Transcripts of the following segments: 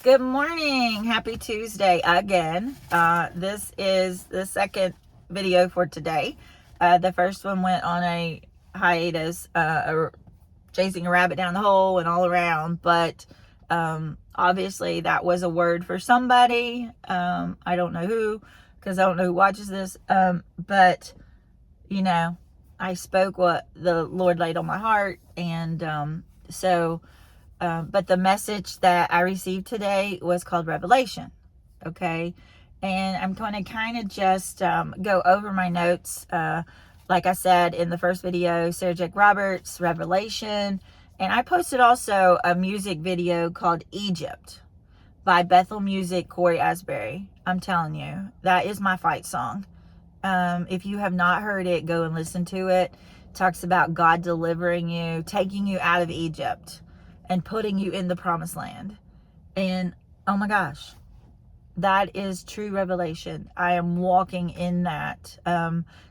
Good morning. Happy Tuesday again. This is the second video for today. The first one went on a hiatus, chasing a rabbit down the hole and all around, but obviously that was a word for somebody. I don't know who, because I don't know who watches this, but you know, I spoke what the Lord laid on my heart, and but the message that I received today was called Revelation. Okay. And I'm going to kind of just go over my notes. Like I said in the first video, Sarah Jake Roberts, Revelation. And I posted also a music video called Egypt by Bethel Music, Corey Asbury. I'm telling you, that is my fight song. If you have not heard it, go and listen to it. It talks about God delivering you, taking you out of Egypt and putting you in the promised land. And oh my gosh, that is true revelation. I am walking in that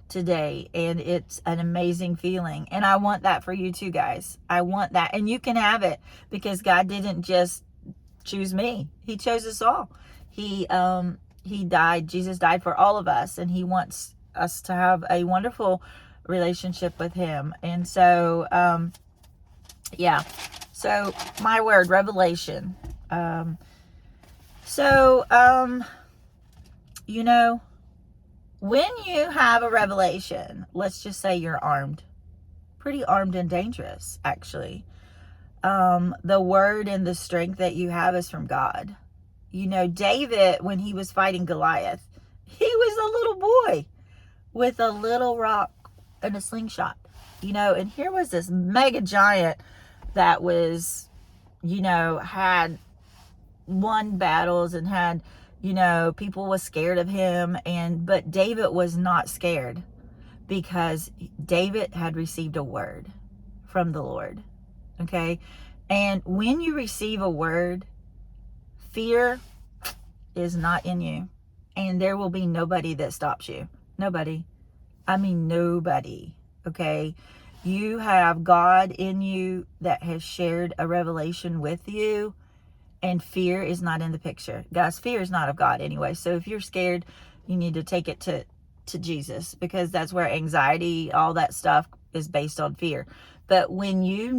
today, and it's an amazing feeling. And I want that for you too, guys. I want that. And you can have it, because God didn't just choose me. He chose us all. He died. Jesus died for all of us, and he wants us to have a wonderful relationship with him. And so, yeah. So my word, revelation. You know, when you have a revelation, let's just say you're armed, pretty armed and dangerous, actually. The word and the strength that you have is from God. You know, David, when he was fighting Goliath, he was a little boy with a little rock and a slingshot, you know, and here was this mega giant that was, you know, had won battles and had, you know, people was scared of him, but David was not scared, because David had received a word from the Lord. Okay. And when you receive a word, fear is not in you, and there will be nobody that stops you. Nobody. I mean, nobody. Okay. You have God in you that has shared a revelation with you, and fear is not in the picture. Guys, fear is not of God anyway. So if you're scared, you need to take it to Jesus, because that's where anxiety, all that stuff is based on fear. But when you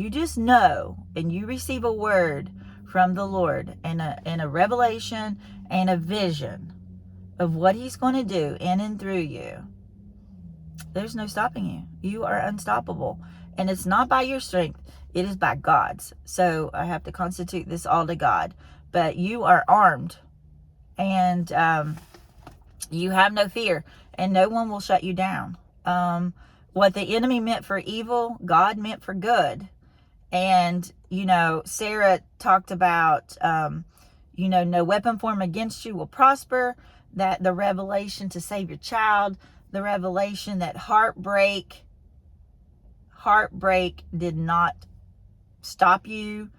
just know, and you receive a word from the Lord, and a revelation and a vision of what he's going to do in and through you, there's no stopping you. You are unstoppable. And it's not by your strength. It is by God's. So I have to constitute this all to God. But you are armed. And you have no fear. And no one will shut you down. What the enemy meant for evil, God meant for good. And, you know, Sarah talked about, you know, no weapon formed against you will prosper. That the revelation to save your child, the revelation that heartbreak did not stop you.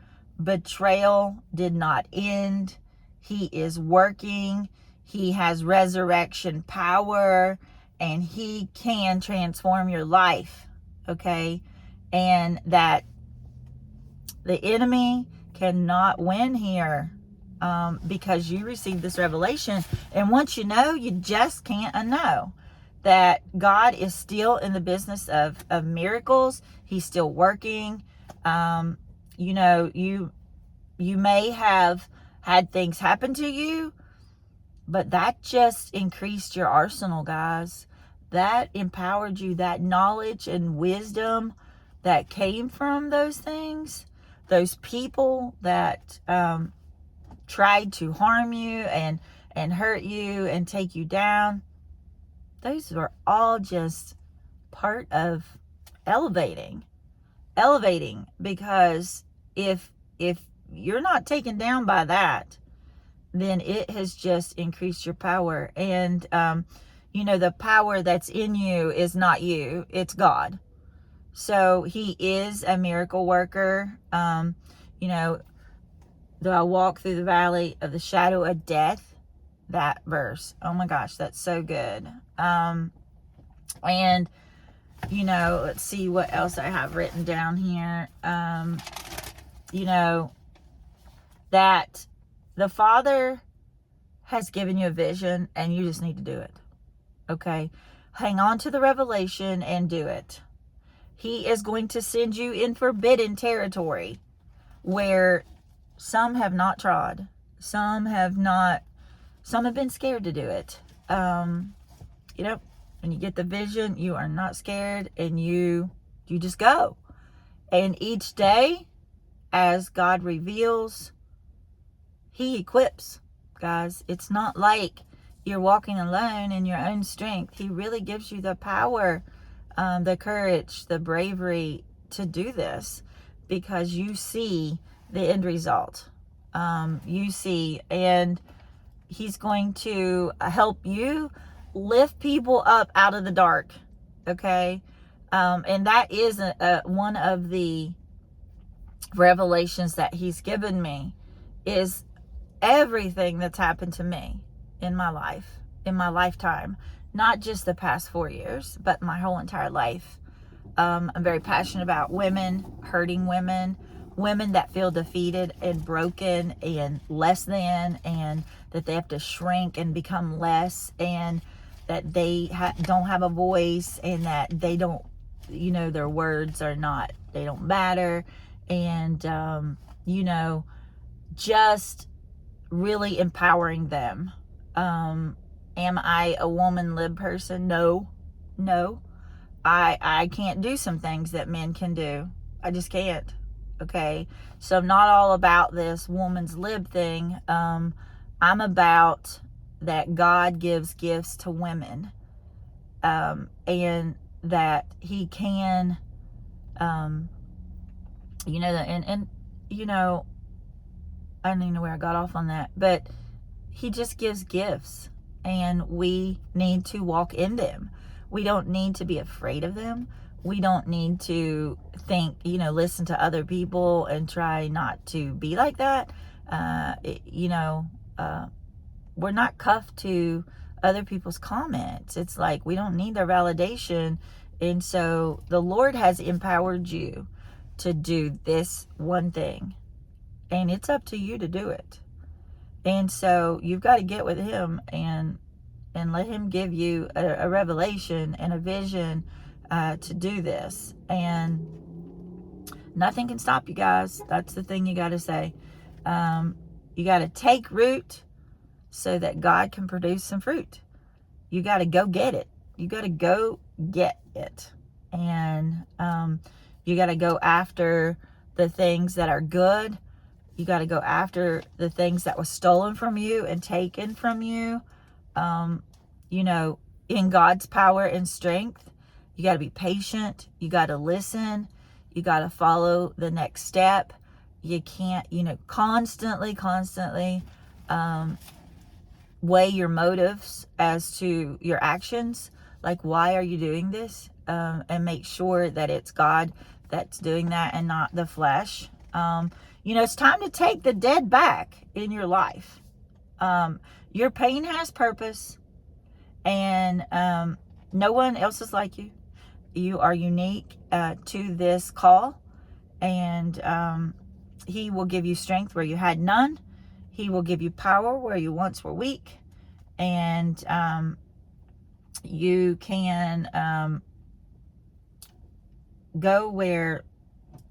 Betrayal did not end. He is working. He has resurrection power, and he can transform your life. Okay. And that the enemy cannot win here, because you received this revelation. And once you know, you just can't unknow that God is still in the business of miracles. He's still working. You know, you may have had things happen to you, but that just increased your arsenal, guys. That empowered you. That knowledge and wisdom that came from those things, those people that tried to harm you and hurt you and take you down, those were all just part of elevating, because if you're not taken down by that, then it has just increased your power. And you know, the power that's in you is not you, it's God. So he is a miracle worker. You know, though I walk through the valley of the shadow of death, that verse, oh my gosh, that's so good. And you know, let's see what else I have written down here. You know, that the Father has given you a vision and you just need to do it. Okay? Hang on to the revelation and do it. He is going to send you in forbidden territory where some have not trod. Some have been scared to do it. You know, when you get the vision, you are not scared, and you just go. And each day, as God reveals, He equips, guys. It's not like you're walking alone in your own strength. He really gives you the power, the courage, the bravery to do this, because you see the end result. You see, and He's going to help you lift people up out of the dark. Okay? And that is one of the revelations that He's given me, is everything that's happened to me in my life, in my lifetime, not just the past 4 years, but my whole entire life. I'm very passionate about women, hurting women, women that feel defeated and broken and less than, and that they have to shrink and become less, and that they don't have a voice, and that they don't, their words are not, they don't matter. And, just really empowering them. Am I a woman lib person? No. I can't do some things that men can do. I just can't. Okay. So I'm not all about this woman's lib thing. I'm about that God gives gifts to women. And that He can, I don't even know where I got off on that, but He just gives gifts, and we need to walk in them. We don't need to be afraid of them. We don't need to think, listen to other people and try not to be like that. We're not cuffed to other people's comments. It's like we don't need their validation. And so the Lord has empowered you to do this one thing, and it's up to you to do it. And so you've got to get with Him and let Him give you a revelation and a vision to do this. And nothing can stop you, guys. That's the thing you got to say. You got to take root so that God can produce some fruit. You got to go get it. You got to go get it. And you got to go after the things that are good. You got to go after the things that was stolen from you and taken from you. In God's power and strength. You got to be patient. You got to listen. You got to follow the next step. You can't, constantly weigh your motives as to your actions. Like, why are you doing this? And make sure that it's God that's doing that and not the flesh. It's time to take the dead back in your life. Your pain has purpose, and no one else is like you. You are unique to this call, and He will give you strength where you had none. He will give you power where you once were weak, and you can go where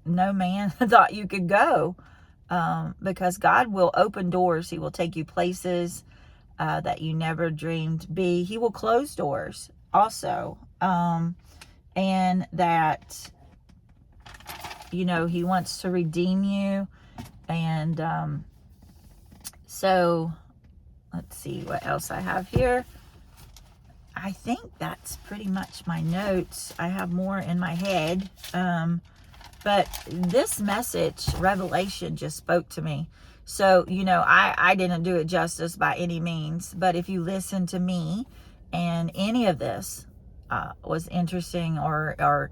no man thought you could go, because God will open doors. He will take you places that you never dreamed be. He will close doors also, and that He wants to redeem you. And so let's see what else I have here. I think that's pretty much my notes. I have more in my head. But this message, revelation, just spoke to me. So, I didn't do it justice by any means. But if you listen to me and any of this was interesting or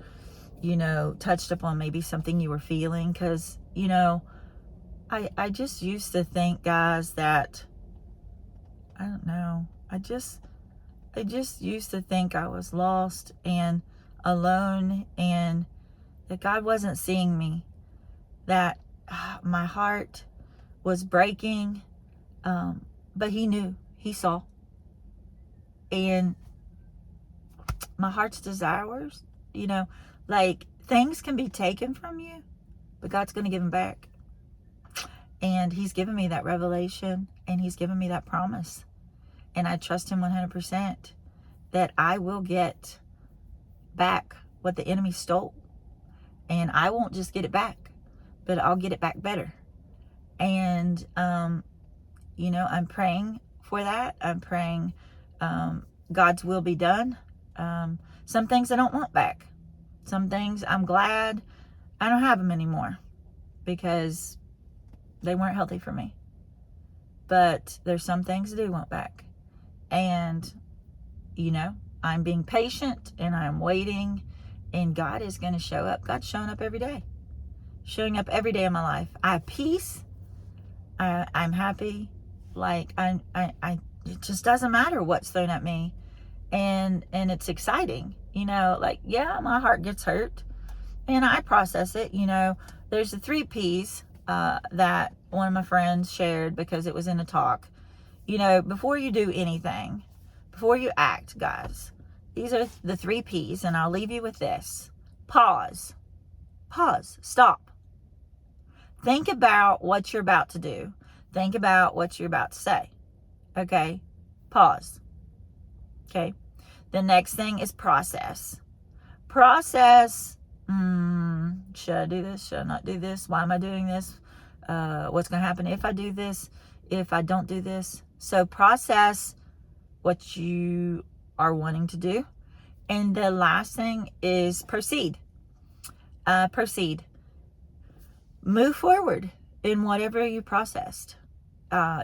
touched upon maybe something you were feeling. Because, I just used to think, guys, that, I don't know, I just used to think I was lost and alone, and that God wasn't seeing me, that my heart was breaking. But he knew, he saw. And my heart's desires, like, things can be taken from you, but God's going to give them back. And he's given me that revelation, and he's given me that promise. And I trust him 100% that I will get back what the enemy stole. And I won't just get it back, but I'll get it back better. And, I'm praying for that. I'm praying God's will be done. Some things I don't want back. Some things I'm glad I don't have them anymore because they weren't healthy for me. But there's some things I do want back. And, I'm being patient and I'm waiting, and God is going to show up. God's showing up every day. Showing up every day in my life. I have peace. I'm happy. Like, it just doesn't matter what's thrown at me. And it's exciting, my heart gets hurt and I process it. There's the 3 P's that one of my friends shared because it was in a talk. Before you do anything, before you act, guys, these are the 3 P's, and I'll leave you with this. Pause, stop. Think about what you're about to do. Think about what you're about to say. Okay? Pause. Okay? The next thing is process. Process, should I do this? Should I not do this? Why am I doing this? What's going to happen if I do this? If I don't do this? So process what you are wanting to do. And the last thing is proceed. Proceed. Move forward in whatever you processed.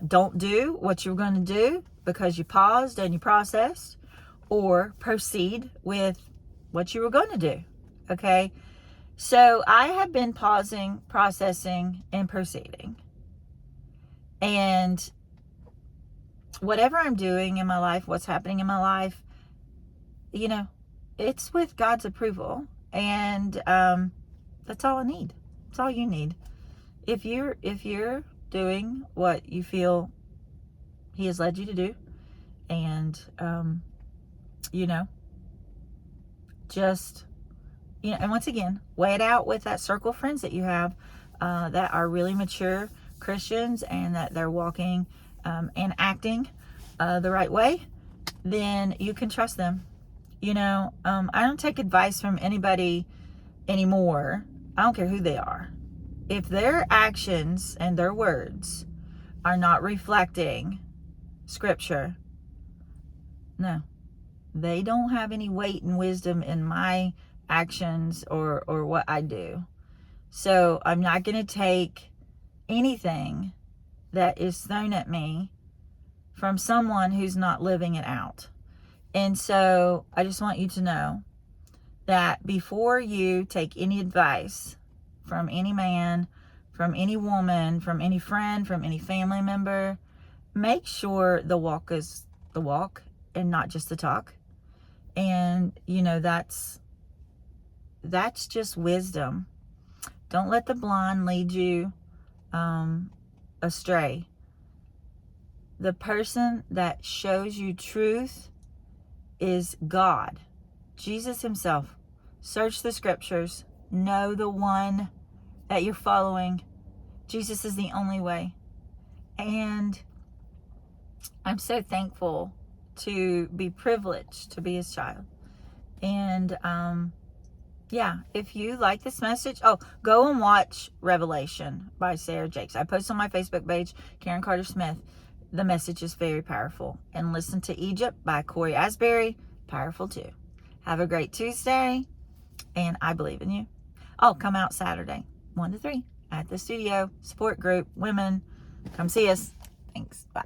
Don't do what you were going to do because you paused and you processed, or proceed with what you were going to do. Okay? So I have been pausing, processing, and proceeding. And whatever I'm doing in my life, what's happening in my life, it's with God's approval. And that's all I need. That's all you need. If you're doing what you feel he has led you to do, and just and once again, weigh it out with that circle of friends that you have that are really mature Christians and that they're walking and acting the right way, then you can trust them. I don't take advice from anybody anymore. I don't care who they are. If their actions and their words are not reflecting Scripture, no, they don't have any weight and wisdom in my actions or what I do. So I'm not going to take anything that is thrown at me from someone who's not living it out. And so I just want you to know that before you take any advice from any man, from any woman, from any friend, from any family member, make sure the walk is the walk and not just the talk. And that's just wisdom. Don't let the blind lead you astray. The person that shows you truth is God, Jesus himself. Search the Scriptures. Know the one that you're following. Jesus is the only way. And I'm so thankful to be privileged to be his child. And if you like this message, go and watch Revelation by Sarah Jakes. I post on my Facebook page, Karen Carter Smith. The message is very powerful. And listen to Egypt by Corey Asbury. Powerful too. Have a great Tuesday. And I believe in you. Come out Saturday, 1 to 3 at the studio. Support group, women. Come see us. Thanks. Bye.